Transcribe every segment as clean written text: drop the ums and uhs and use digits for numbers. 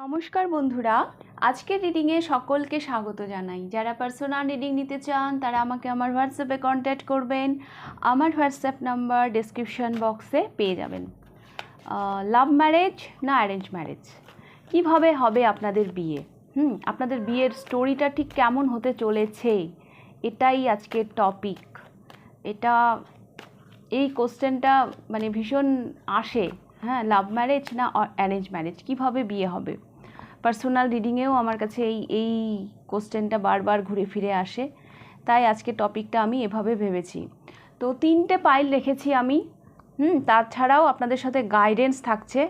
নমস্কার বন্ধুরা, আজকের রিডিংয়ে সকলকে স্বাগত জানাই। যারা পার্সোনাল রিডিং নিতে চান তারা আমাকে আমার হোয়াটসঅ্যাপে কন্ট্যাক্ট করবেন। আমার হোয়াটসঅ্যাপ নাম্বার ডেসক্রিপশন বক্সে পেয়ে যাবেন। লাভ ম্যারেজ না অ্যারেঞ্জ ম্যারেজ, কিভাবে হবে আপনাদের বিয়ে, আপনাদের বিয়ের স্টোরিটা ঠিক কেমন হতে চলেছে, এটাই আজকের টপিক। এই কোশ্চেনটা মানে ভীষণ আসে, লাভ ম্যারেজ না অ্যারেঞ্জ ম্যারেজ, কিভাবে বিয়ে হবে। পার্সোনাল রিডিংয়েও আমার কাছে এই কোশ্চেনটা বারবার ঘুরে ফিরে আসে, তাই আজকে টপিকটা আমি এভাবে ভেবেছি। তো 3টে পাইল রেখেছি আমি। তাছাড়াও আপনাদের সাথে গাইডেন্স থাকছে।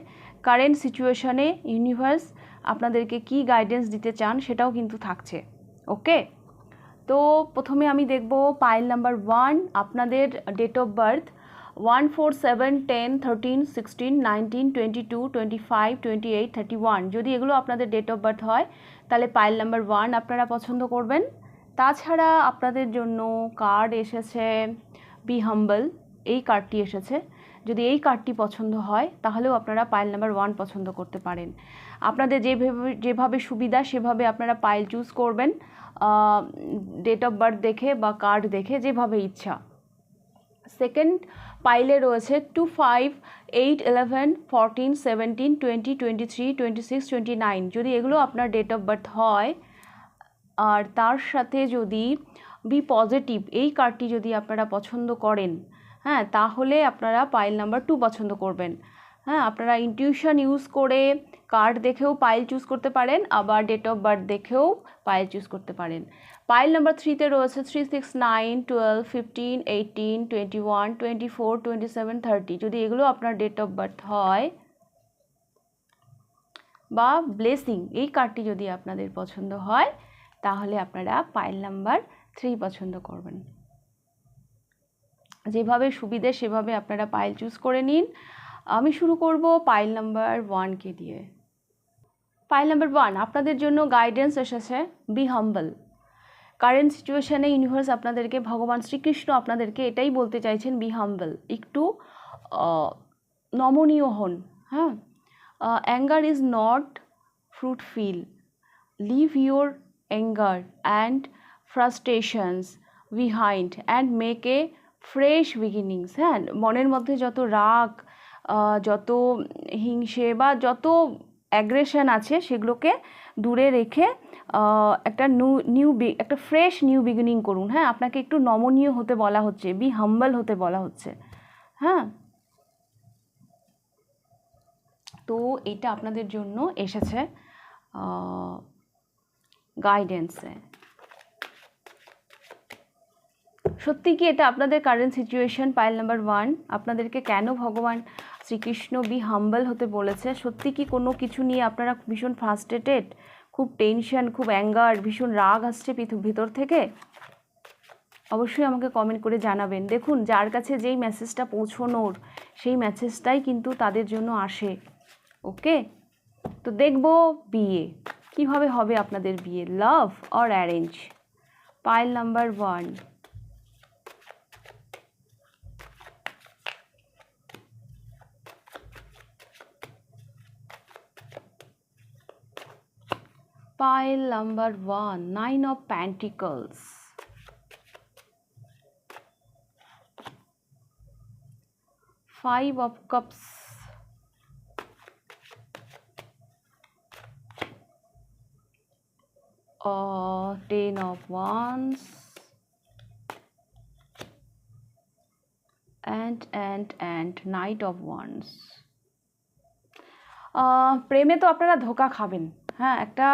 কারেন্ট সিচুয়েশনে ইউনিভার্স আপনাদেরকে কি গাইডেন্স দিতে চান সেটাও কিন্তু থাকছে। ওকে, তো প্রথমে আমি দেখব পাইল নাম্বার 1, আপনাদের ডেট অফ বার্থ 1, 4, 7, 10, 13, 16, 19, 22, 25, 28, 31। যদি এগুলো আপনাদের ডেট অফ বার্থ হয় তাহলে পাইল নাম্বার 1 আপনারা পছন্দ করবেন। তাছাড়া আপনাদের জন্য কার্ড এসেছে বি হাম্বল, এই কার্ডটি এসেছে। যদি এই কার্ডটি পছন্দ হয় তাহলেও আপনারা পাইল নাম্বার 1 পছন্দ করতে পারেন। আপনাদের যেভাবে সুবিধা সেভাবে আপনারা পাইল চুজ করবেন, ডেট অফ বার্থ দেখে বা কার্ড দেখে, যেভাবে ইচ্ছা। সেকেন্ড পাইলে রয়েছে 2, 5, 8, 11, 14, 17, 20, 23, 26, 29। যদি এগুলো আপনার ডেট অফ বার্থ হয় আর তার সাথে যদি বি পজিটিভ এই কার্ডটি যদি আপনারা পছন্দ করেন, তাহলে আপনারা পাইল নাম্বার 2 পছন্দ করবেন। আপনারা ইনটিউশন ইউজ করে কার্ড দেখেও পাইল চুজ করতে পারেন, আবার ডেট অফ বার্থ দেখেও পাইল চুজ করতে পারেন। পাইল নাম্বার 3তে রয়েছে 3, 6, 9, 12, 15, 18, 21, 24, 27, 30। যদি এগুলো আপনার ডেট অফ বার্থ হয় বা ব্লেসিং এই কার্ডটি যদি আপনাদের পছন্দ হয় তাহলে আপনারা পাইল নাম্বার 3 পছন্দ করবেন। যেভাবে সুবিধে সেভাবে আপনারা পাইল চুজ করে নিন। আমি শুরু করব পাইল নাম্বার 1কে দিয়ে। পাইল নাম্বার 1 আপনাদের জন্য গাইডেন্স এসেছে বি হাম্বল। কারেন্ট সিচুয়েশানে ইউনিভার্স আপনাদেরকে, ভগবান শ্রীকৃষ্ণ আপনাদেরকে এটাই বলতে চাইছেন, বি হাম্বল, একটু নমনীয় হন। Anger is not fruitful, leave your anger and frustrations behind and make a fresh beginnings. মনের মধ্যে যত রাগ, যত হিংসে বা যত অ্যাগ্রেশন আছে সেগুলোকে দূরে রেখে একটা ফ্রেশ নিউ বিগিনিং করুন। আপনাকে একটু নমনীয় হতে বলা হচ্ছে, বি হাম্বল হতে বলা হচ্ছে। তো এটা আপনাদের জন্য এসেছে গাইডেন্সে। সত্যি কি এটা আপনাদের কারেন্ট সিচুয়েশন? পাইল নাম্বার 1 আপনাদেরকে কেন ভগবান শ্রীকৃষ্ণ বি হাম্বল হতে বলেছে? সত্যি কি কোনো কিছু নিয়ে আপনারা ভীষণ ফ্রাস্ট্রেটেড, খুব টেনশন, খুব অ্যাঙ্গার, ভীষণ রাগ আসছে ভিতর থেকে? অবশ্যই আমাকে কমেন্ট করে জানাবেন। দেখুন, যার কাছে যেই মেসেজটা পৌঁছনোর সেই মেসেজটাই কিন্তু তাদের জন্য আসে। ওকে, তো দেখব বিয়ে কিভাবে হবে আপনাদের বিয়ে, love or arrange. Pile number 1। Pile number 1, 9 of Pentacles, 5 of Cups, 10 of Wands, and Knight of Wands. প্রেমে তো আপনারা ধোঁকা খাবেন। একটা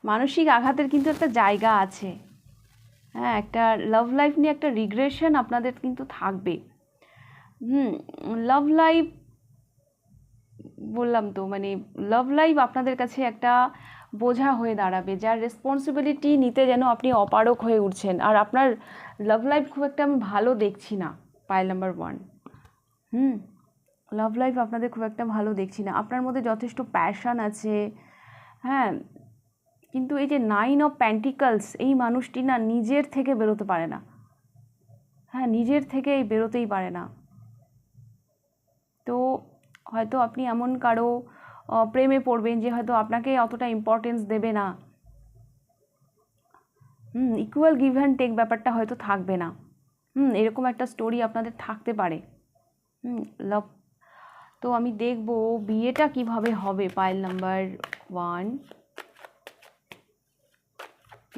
মানসিক আঘাতের কিন্তু একটা জায়গা আছে। একটা লাভ লাইফ নিয়ে একটা রিগ্রেশন আপনাদের কিন্তু থাকবে। লাভ লাইফ বললাম তো, মানে লাভ লাইফ আপনাদের কাছে একটা বোঝা হয়ে দাঁড়াবে, যার রেসপন্সিবিলিটি নিতে যেন আপনি অপারগ হয়ে উঠছেন। আর আপনার লাভ লাইফ খুব একটা আমি ভালো দেখছি না। পাইল নাম্বার 1, লাভ লাইফ আপনাদের খুব একটা ভালো দেখছি না। আপনার মধ্যে যথেষ্ট প্যাশন আছে, কিন্তু এই যে 9 অফ পেন্টিকলস, এই মানুষটি না নিজের থেকে বেরোতে পারে না। নিজের থেকে বেরোতেই পারে না। তো হয়তো আপনি এমন কারো প্রেমে পড়বেন যে হয়তো আপনাকে অতটা ইম্পর্টেন্স দেবে না। ইকুয়াল গিভ অ্যান্ড টেক ব্যাপারটা হয়তো থাকবে না। এরকম একটা স্টোরি আপনাদের থাকতে পারে। লাভ, তো আমি দেখব বিয়েটা কিভাবে হবে। Pile number 1,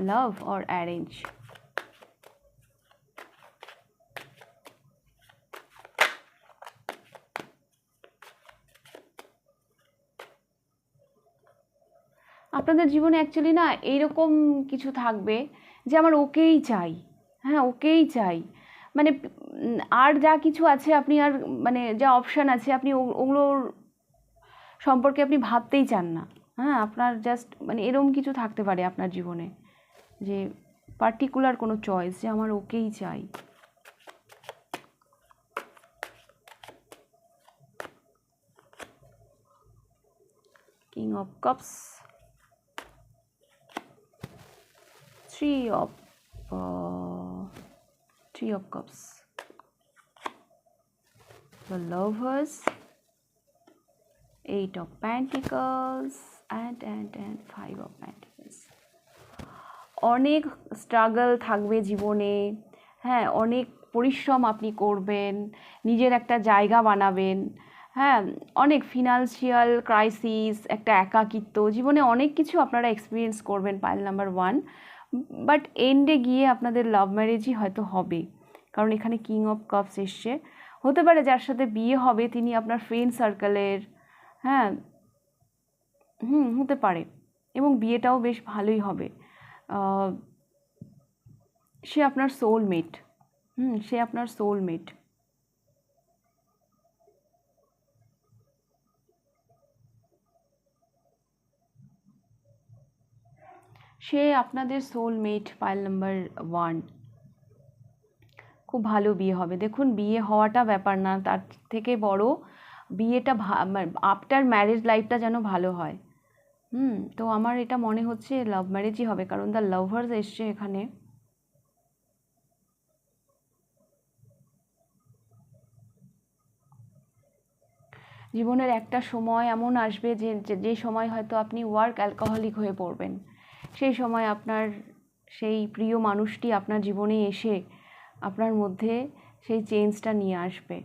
love or arrange. আপনাদের জীবনে অ্যাকচুয়ালি না এইরকম কিছু থাকবে যে আমার ওকেই চাই, হ্যাঁ ওকেই চাই, মানে আর যা কিছু আছে আপনি আর মানে যা অপশান আছে আপনি ওগুলোর সম্পর্কে আপনি ভাবতেই চান না। হ্যাঁ আপনার জাস্ট মানে এরকম কিছু থাকতে পারে আপনার জীবনে যে পার্টিকুলার কোনো চয়েস যে আমার ওকেই চাই। King of cups, Three of Cups, the Lovers, Eight of Pentacles, and 5 of Pentacles. অনেক স্ট্রাগল থাকবে জীবনে, হ্যাঁ অনেক পরিশ্রম আপনি করবেন, নিজের একটা জায়গা বানাবেন, হ্যাঁ অনেক ফিনান্সিয়াল ক্রাইসিস, একটা একাকিত্ব, জীবনে অনেক কিছু আপনারা এক্সপিরিয়েন্স করবেন পাইল নাম্বার 1। বাট এন্ডে গিয়ে আপনাদের লাভ ম্যারেজই হয়তো হবে, কারণ এখানে কিং অফ কাপস এসছে। হতে পারে যার সাথে বিয়ে হবে তিনি আপনার ফ্রেন্ড সার্কেলের, হ্যাঁ হতে পারে, এবং বিয়েটাও বেশ ভালোই হবে। সে আপনার সোলমেট, সে আপনার সোলমেট। সে আপনাদের সোলমেট পাইল নাম্বার 1। খুব ভালো বিয়ে হবে। দেখুন বিয়ে হওয়াটা ব্যাপার না, তার থেকে বড় বিয়েটা আফটার ম্যারেজ লাইফটা যেন ভালো হয়। তো আমার এটা মনে হচ্ছে লাভ ম্যারেজই হবে, কারণ দ্য লাভার্স এসছে এখানে। জীবনের একটা সময় এমন আসবে যে সময় হয়তো আপনি ওয়ার্ক অ্যালকোহলিক হয়ে পড়বেন। সেই সময় আপনার সেই প্রিয় মানুষটি আপনার জীবনে এসে আপনার মধ্যে সেই চেঞ্জটা নিয়ে আসবে।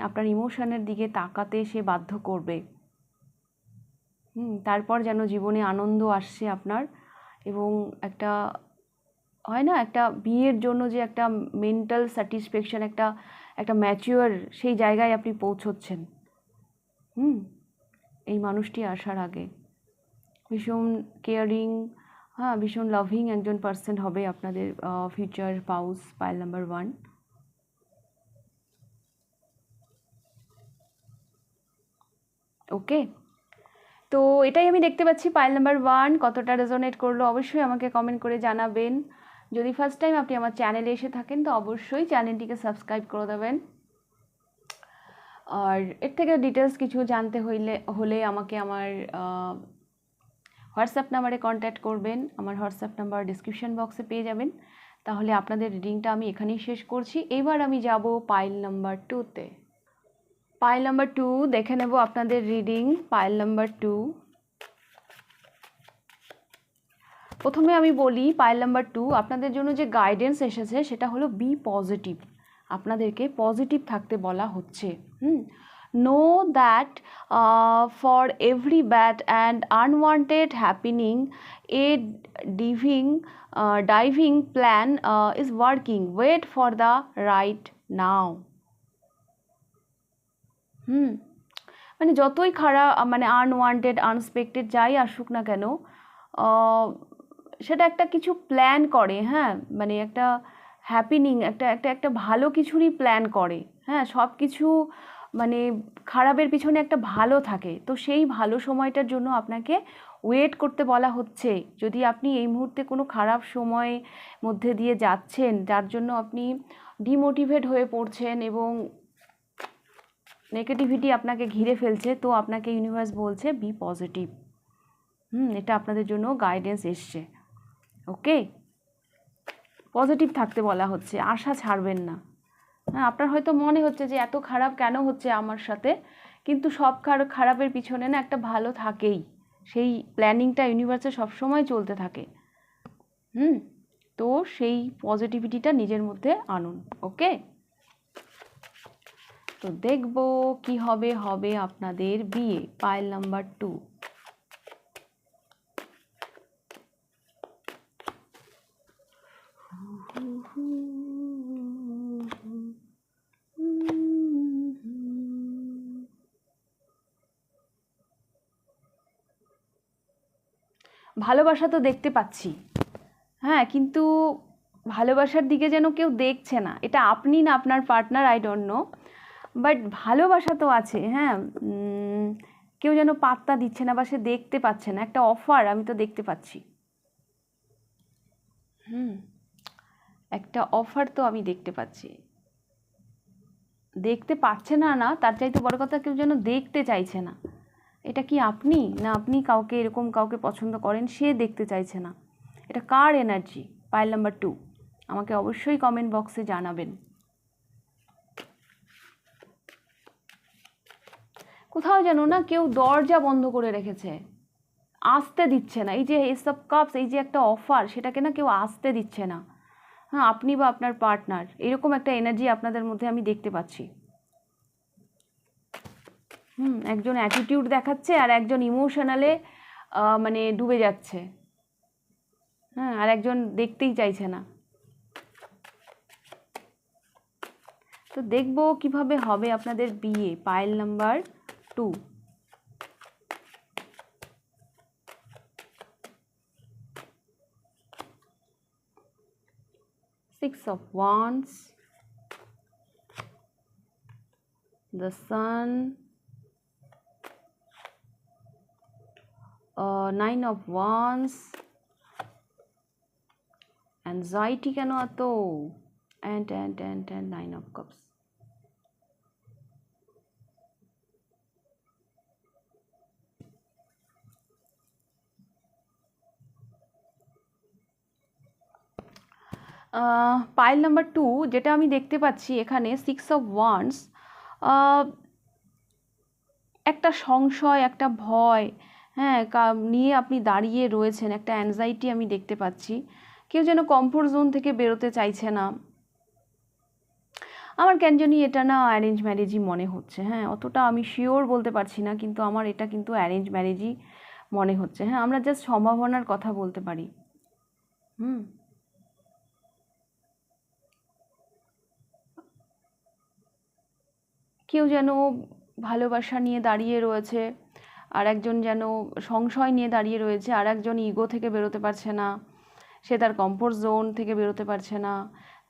আপনার ইমোশনের দিকে তাকাতে সে বাধ্য করবে। তারপর যেন জীবনে আনন্দ আসছে আপনার, এবং একটা হয় না একটা বিয়ের জন্য যে একটা মেন্টাল স্যাটিসফ্যাকশন, একটা ম্যাচিওর সেই জায়গায় আপনি পৌঁছচ্ছেন এই মানুষটি আসার আগে। ভীষণ কেয়ারিং, হ্যাঁ ভীষণ লাভিং একজন পার্সন হবে আপনাদের ফিউচার স্পাউস পাইল নাম্বার 1। ওকে, তো এটাই আমি দেখতে পাচ্ছি পাইল নাম্বার 1। কতটা রেজোনেট করলো অবশ্যই আমাকে কমেন্ট করে জানাবেন। যদি ফার্স্ট টাইম আপনি আমার চ্যানেলে এসে থাকেন তো অবশ্যই চ্যানেলটিকে সাবস্ক্রাইব করে দেবেন। আর এর থেকে ডিটেলস কিছু জানতে হলে আমাকে আমার হোয়াটসঅ্যাপ নাম্বারে কন্ট্যাক্ট করবেন। আমার হোয়াটসঅ্যাপ নাম্বার ডিসক্রিপশন বক্সে পেয়ে যাবেন। তাহলে আপনাদের রিডিংটা আমি এখানেই শেষ করছি। এবার আমি যাব পাইল নাম্বার 2তে। পাইল নাম্বার 2 দেখে নেব আপনাদের রিডিং। পাইল নাম্বার 2, প্রথমে আমি বলি পাইল নাম্বার 2 আপনাদের জন্য যে গাইডেন্স এসেছে সেটা হলো বি পজিটিভ। আপনাদেরকে পজিটিভ থাকতে বলা হচ্ছে। Know that for every bad and unwanted happening a diving plan is working, wait for the right now. মানে যতই খারাপ মানে আনওয়ান্টেড আনএক্সপেক্টেড যাই আসুক না কেন, সেটা একটা কিছু প্ল্যান করে, হ্যাঁ মানে একটা হ্যাপিনিং, একটা ভালো কিছুরই প্ল্যান করে। হ্যাঁ সব কিছু মানে খারাপের পিছনে একটা ভালো থাকে, তো সেই ভালো সময়টার জন্য আপনাকে ওয়েট করতে বলা হচ্ছে। যদি আপনি এই মুহূর্তে কোনো খারাপ সময় মধ্যে দিয়ে যাচ্ছেন যার জন্য আপনি ডিমোটিভেট হয়ে পড়ছেন এবং নেগেটিভিটি আপনাকে ঘিরে ফেলছে, তো আপনাকে ইউনিভার্স বলছে বি পজিটিভ। এটা আপনাদের জন্য গাইডেন্স এসছে। ওকে, পজিটিভ থাকতে বলা হচ্ছে, আশা ছাড়বেন না। হ্যাঁ আপনার হয়তো মনে হচ্ছে যে এত খারাপ কেন হচ্ছে আমার সাথে, কিন্তু সব খারাপের পিছনে না একটা ভালো থাকেই, সেই প্ল্যানিংটা ইউনিভার্সে সবসময় চলতে থাকে। তো সেই পজিটিভিটিটা নিজের মধ্যে আনুন। ওকে, তো দেখবো কি হবে আপনাদের বিয়ে, পাইল নাম্বার 2। ভালোবাসা তো দেখতে পাচ্ছি, হ্যাঁ, কিন্তু ভালোবাসার দিকে যেন কেউ দেখছে না। এটা আপনি না আপনার partner, I don't know, but ভালোবাসা তো আছে। হ্যাঁ, কেউ যেন পাত্তা দিচ্ছে না বা সে দেখতে পাচ্ছে না। একটা অফার আমি তো দেখতে পাচ্ছি। একটা অফার তো আমি দেখতে পাচ্ছি। দেখতে পাচ্ছে না, না তার চাইতে বড় কথা কেউ যেন দেখতে চাইছে না। এটা কি আপনি না আপনি কাউকে এরকম কাউকে পছন্দ করেন, সে দেখতে চাইছে না। এটা কার এনার্জি? পাইল নাম্বার 2, আমাকে অবশ্যই কমেন্ট বক্সে জানাবেন। কোথাও যেন না কেউ দরজা বন্ধ করে রেখেছে, আসতে দিচ্ছে না। এই যে এস অফ কাপস, এই যে একটা অফার, সেটাকে না কেউ আসতে দিচ্ছে না। হ্যাঁ, আপনি বা আপনার পার্টনার, এরকম একটা এনার্জি আপনাদের মধ্যে আমি দেখতে পাচ্ছি। একজন অ্যাটিটিউড দেখাচ্ছে আর একজন ইমোশনালে মানে ডুবে যাচ্ছে। হ্যাঁ, আর একজন দেখতেই চাইছে না। তো দেখবো কিভাবে হবে আপনাদের বিয়ে, pile number 2। Six of Wands, the Sun, Nine of Wands, anxiety কেন এত, and Nine of Cups. Pile number 2 যেটা আমি দেখতে পাচ্ছি এখানে, 6 of Wands, একটা সংশয়, একটা ভয়, হ্যাঁ, নিয়ে আপনি দাঁড়িয়ে রয়েছেন। একটা অ্যাংজাইটি আমি দেখতে পাচ্ছি। কেউ যেন কমফোর্ট জোন থেকে বেরোতে চাইছে না। আমার কেন জানি এটা না অ্যারেঞ্জ ম্যারেজই মনে হচ্ছে। হ্যাঁ, অতটা আমি শিওর বলতে পারছি না, কিন্তু আমার এটা কিন্তু অ্যারেঞ্জ ম্যারেজই মনে হচ্ছে। হ্যাঁ, আমরা জাস্ট সম্ভাবনার কথা বলতে পারি। কেউ যেন ভালোবাসা নিয়ে দাঁড়িয়ে রয়েছে, আর একজন যেন সংশয় নিয়ে দাঁড়িয়ে রয়েছে, আর একজন ইগো থেকে বেরোতে পারছে না, সে তার কমফোর্ট জোন থেকে বেরোতে পারছে না,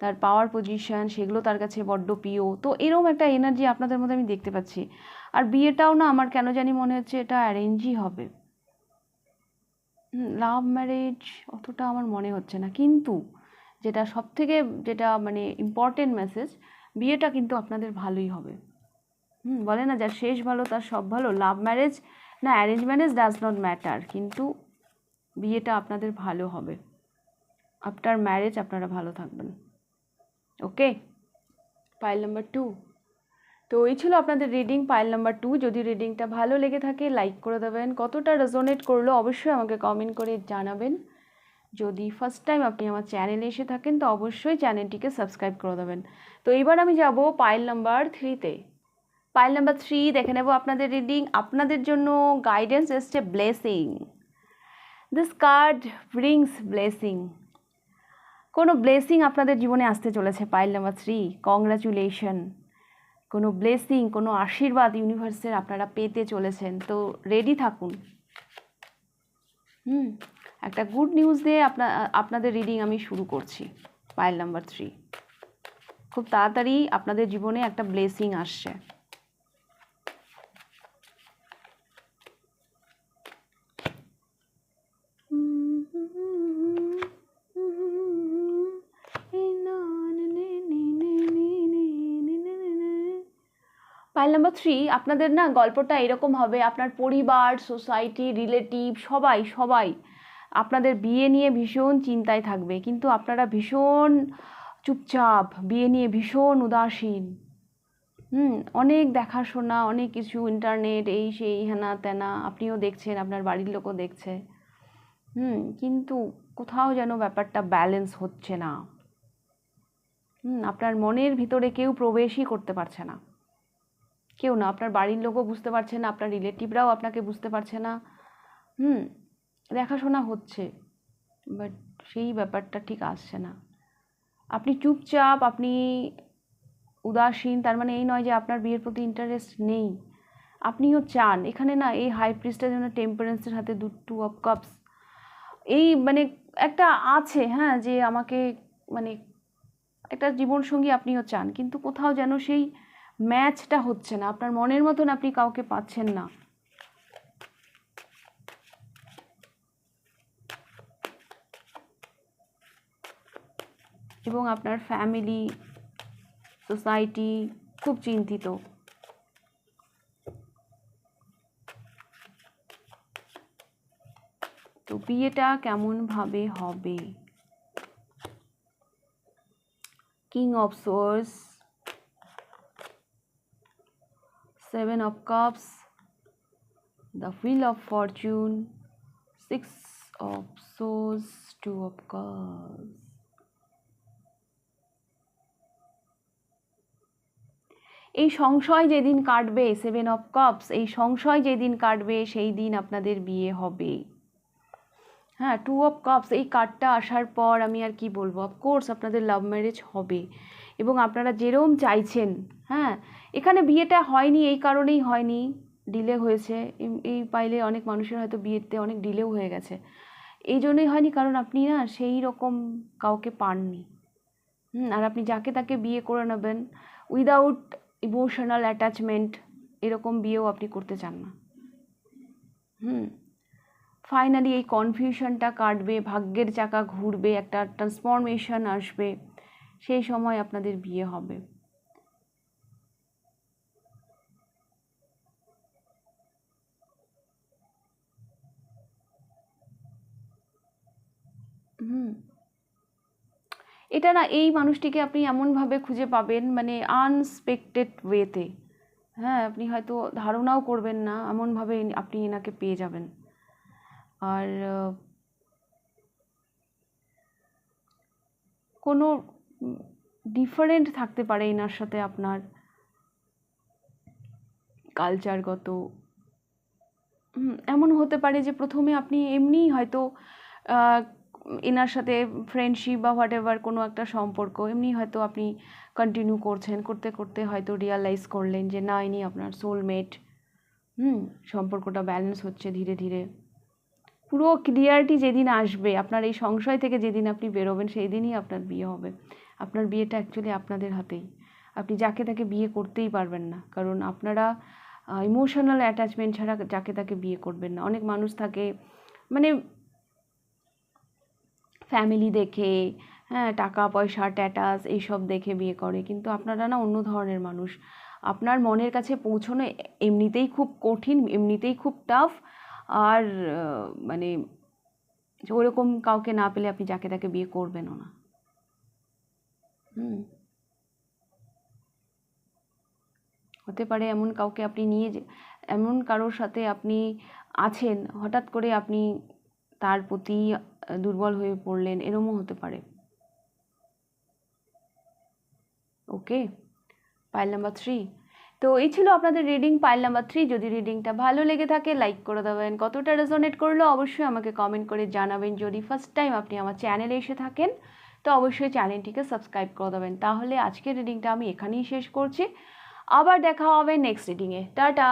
তার পাওয়ার পজিশন সেগুলো তার কাছে বড্ড প্রিয়। তো এরকম একটা এনার্জি আপনাদের মধ্যে আমি দেখতে পাচ্ছি। আর বিয়েটাও না আমার কেন জানি মনে হচ্ছে এটা অ্যারেঞ্জই হবে। লাভ ম্যারেজ অতটা আমার মনে হচ্ছে না, কিন্তু যেটা সবথেকে যেটা মানে ইম্পর্টেন্ট মেসেজ, বিয়েটা কিন্তু আপনাদের ভালোই হবে। বলে না যার শেষ ভালো তার সব ভালো। লাভ ম্যারেজ না arrange marriage does not matter, কিন্তু বিয়েটা আপনাদের ভালো হবে। আফটার ম্যারেজ আপনারা ভালো থাকবেন। ওকে, পাইল নাম্বার 2। তো এই ছিল আপনাদের রিডিং, পাইল নাম্বার 2। যদি রিডিংটা ভালো লেগে থাকে লাইক করে দেবেন। কতটা রেজোনেট করলো অবশ্যই আমাকে কমেন্ট করে জানাবেন। যদি ফার্স্ট টাইম আপনি আমার চ্যানেলে এসে থাকেন তো অবশ্যই চ্যানেলটিকে সাবস্ক্রাইব করে দেবেন। তো এবার আমি যাব পাইল নাম্বার 3-তে। পাইল নাম্বার 3 দেখে নেব আপনাদের রিডিং। আপনাদের জন্য গাইডেন্স এসছে blessing. This card brings blessing. কোনো ব্লেসিং আপনাদের জীবনে আসতে চলেছে পাইল নাম্বার 3। কংগ্রাচুলেশন। কোনো ব্লেসিং, কোনো আশীর্বাদ ইউনিভার্সের আপনারা পেতে চলেছেন। তো রেডি থাকুন। একটা গুড নিউজ দিয়ে আপনাদের রিডিং আমি শুরু করছি। পাইল নাম্বার 3, খুব তাড়াতাড়ি আপনাদের জীবনে একটা ব্লেসিং আসছে। পাইল নাম্বার 3, আপনাদের না গল্পটা এরকম হবে, আপনার পরিবার, সোসাইটি, রিলেটিভ সবাই আপনাদের বিয়ে নিয়ে ভীষণ চিন্তায় থাকবে, কিন্তু আপনারা ভীষণ চুপচাপ, বিয়ে নিয়ে ভীষণ উদাসীন। অনেক দেখাশোনা, অনেক কিছু, ইন্টারনেট, এই সেই হেনা তেনা, আপনিও দেখছেন, আপনার বাড়ির লোকও দেখছে, কিন্তু কোথাও যেন ব্যাপারটা ব্যালেন্স হচ্ছে না। আপনার মনের ভিতরে কেউ প্রবেশই করতে পারছে না, কেউ না, আপনার বাড়ির লোকও বুঝতে পারছে না, আপনার রিলেটিভরাও আপনাকে বুঝতে পারছে না। দেখাশোনা হচ্ছে, বাট সেই ব্যাপারটা ঠিক আসছে না। আপনি চুপচাপ, আপনি উদাসীন, তার মানে এই নয় যে আপনার বিয়ের প্রতি ইন্টারেস্ট নেই, আপনিও চান। এখানে না এই হাই প্রিস্টের জন্য টেম্পারেন্সের হাতে 2 অফ কাপস, এই মানে একটা আছে, হ্যাঁ, যে আমাকে মানে একটা জীবনসঙ্গী আপনিও চান, কিন্তু কোথাও যেন সেই ম্যাচটা হচ্ছে না, আপনার মনের মতন আপনি কাউকে পাচ্ছেন না। এবং আপনার ফ্যামিলি, সোসাইটি খুব চিন্তিত। তো বিয়েটা কেমনভাবে হবে? King of swords, 7 of cups, the wheel of fortune, 6 of swords, 2 of cups. এই সংশয় যেদিন কাটবে, 7 of cups, এই সংশয় যেদিন কাটবে সেই দিন আপনাদের বিয়ে হবে। হ্যাঁ, 2 of cups এই কার্ডটা আসার পর আমি আর কি বলবো, অফকোর্স আপনাদের লাভ ম্যারেজ হবে এবং আপনারা যেরকম চাইছেন। হ্যাঁ, এখানে বিয়েটা হয়নি এই কারণেই হয়নি, ডিলে হয়েছে। এই পাইলে অনেক মানুষের হয়তো বিয়েতে অনেক ডিলেও হয়ে গেছে, এই জন্যই হয়নি কারণ আপনি না সেই রকম কাউকে পাননি। আর আপনি যাকে তাকে বিয়ে করে নেবেন উইদাউট ইমোশনাল অ্যাটাচমেন্ট, এরকম বিয়েও আপনি করতে চান না। ফাইনালি এই কনফিউশনটা কাটবে, ভাগ্যের চাকা ঘুরবে, একটা ট্রান্সফরমেশন আসবে, সেই সময় আপনাদের বিয়ে হবে। এটা না, এই মানুষটিকে আপনি এমনভাবে খুঁজে পাবেন, মানে আনএক্সপেক্টেড ওয়েতে। হ্যাঁ, আপনি হয়তো ধারণাও করবেন না, এমনভাবে আপনি এনাকে পেয়ে যাবেন। আর কোনো ডিফারেন্ট থাকতে পারে এনার সাথে আপনার কালচারগত। এমন হতে পারে যে প্রথমে আপনি এমনিই হয়তো এনার সাথে ফ্রেন্ডশিপ বা হোয়াট এভার কোনো একটা সম্পর্ক এমনি হয়তো আপনি কন্টিনিউ করছেন, করতে করতে হয়তো রিয়ালাইজ করলেন যে না, ইনি আপনার সোলমেট। সম্পর্কটা ব্যালেন্স হচ্ছে ধীরে ধীরে। পুরো ক্লিয়ারিটি যেদিন আসবে, আপনার এই সংশয় থেকে যেদিন আপনি বেরোবেন, সেই দিনই আপনার বিয়ে হবে। আপনার বিয়েটা অ্যাকচুয়ালি আপনাদের হাতেই, আপনি যাকে তাকে বিয়ে করতেই পারবেন না, কারণ আপনারা ইমোশনাল অ্যাটাচমেন্ট ছাড়া যাকে তাকে বিয়ে করবেন না। অনেক মানুষ থাকে মানে ফ্যামিলি দেখে, হ্যাঁ, টাকা পয়সা স্ট্যাটাস এইসব দেখে বিয়ে করে, কিন্তু আপনারা না অন্য ধরনের মানুষ। আপনার মনের কাছে পৌঁছানো এমনিতেই খুব কঠিন, এমনিতেই খুব টাফ, আর মানে ওরকম কাউকে না পেলে আপনি যাকে তাকে বিয়ে করবেনও না। হতে পারে এমন কাউকে আপনি নিয়ে এমন কারোর সাথে আপনি আছেন, হঠাৎ করে আপনি তার প্রতি দুর্বল হয়ে পড়লেন, এরমও হতে পারে। ওকে, পাইল নাম্বার 3। তো এই ছিল আপনাদের রিডিং পাইল নাম্বার 3। যদি রিডিংটা ভালো লেগে থাকে লাইক করে দেবেন, কতটা রেজোনেট করলো অবশ্যই আমাকে কমেন্ট করে জানাবেন। যদি ফার্স্ট টাইম আপনি আমার চ্যানেলে এসে থাকেন তো অবশ্যই চ্যানেলটিকে সাবস্ক্রাইব করে দেবেন। তাহলে আজকের রিডিংটা আমি এখানেই শেষ করছি, আবার দেখা হবে নেক্সট রিডিংয়ে। টাটা।